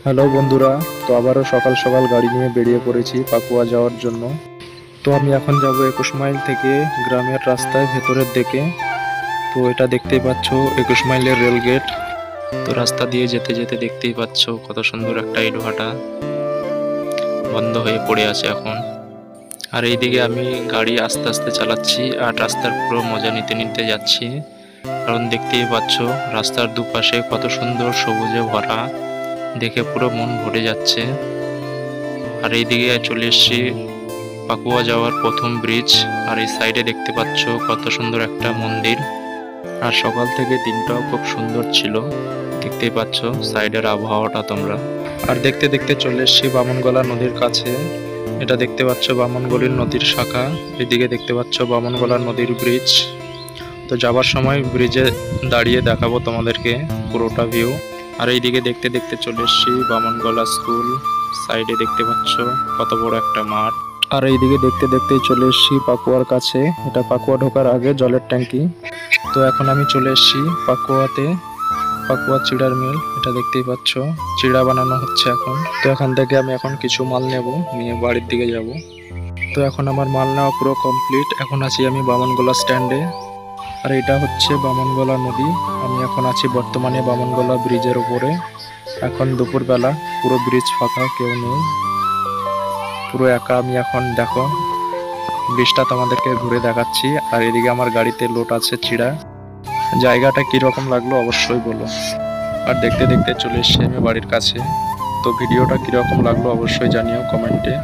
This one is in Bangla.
হ্যালো বন্ধুরা, তো আবারও সকাল সকাল গাড়ি নিয়ে বেরিয়ে পড়েছি পাকুয়া যাওয়ার জন্য। তো আমি এখন যাব 21 মাইল থেকে গ্রামের রাস্তায় ভেতরের দিকে। তো এটা দেখতেই পাচ্ছ 21 মাইলের রেল গেট। তো রাস্তা দিয়ে যেতে যেতে দেখতেই পাচ্ছ কত সুন্দর একটা ইটভাটা বন্ধ হয়ে পড়ে আছে এখন। আর এইদিকে আমি গাড়ি আস্তে আস্তে চালাচ্ছি আর রাস্তার পুরো মজা নিতে নিতে যাচ্ছি, কারণ দেখতেই পাচ্ছ রাস্তার দুপাশে কত সুন্দর সবুজে ভরা, দেখে পুরো মন ভরে যাচ্ছে। আর এইদিকে চলে এসেছি পাকুয়া যাওয়ার প্রথম ব্রিজ। আর এই সাইডে দেখতে পাচ্ছ কত সুন্দর একটা মন্দির। আর সকাল থেকে দিনটাও খুব সুন্দর ছিল, দেখতেই পাচ্ছ সাইডের আবহাওয়াটা তোমরা। আর দেখতে দেখতে চলে এসেছি বামনগোলা নদীর কাছে। এটা দেখতে পাচ্ছ বামনগোলা নদীর শাখা। এদিকে দেখতে পাচ্ছ বামনগোলা নদীর ব্রিজ। তো যাবার সময় ব্রিজে দাঁড়িয়ে দেখাবো তোমাদেরকে পুরোটা ভিউ। আর এইদিকে দেখতে দেখতে চলে এসেছি বামনগোলা স্কুল। সাইডে দেখতে পাচ্ছ কত বড় একটা মাঠ। আর এইদিকে দেখতে দেখতেই চলে এসেছি পাকুয়ার কাছে। এটা পাকুয়া ঢোকার আগে জলের ট্যাঙ্কি। তো এখন আমি চলে এসেছি পাকুয়াতে, পাকুয়া চিড়ার মিল। এটা দেখতেই পাচ্ছ চিড়া বানানো হচ্ছে এখন। তো এখান থেকে আমি এখন কিছু মাল নেব, নিয়ে বাড়ির দিকে যাব। তো এখন আমার মাল নেওয়া পুরো কমপ্লিট। এখন আছি আমি বামনগোলা স্ট্যান্ডে। আর এটা হচ্ছে বামনগোলা নদী। আমি এখন আছি বর্তমানে বামনগোলা ব্রিজের উপরে। এখন দুপুরবেলা, পুরো ব্রিজ ফাঁকা, কেউ নেই, পুরো একা আমি এখন। দেখো ব্রিজটা তোমাদেরকে ঘুরে দেখাচ্ছি। আর এদিকে আমার গাড়িতে লোড আছে চিড়া। জায়গাটা কিরকম লাগলো অবশ্যই বলো। আর দেখতে দেখতে চলে এসেছি আমি বাড়ির কাছে। তো ভিডিওটা কিরকম লাগলো অবশ্যই জানিও কমেন্টে।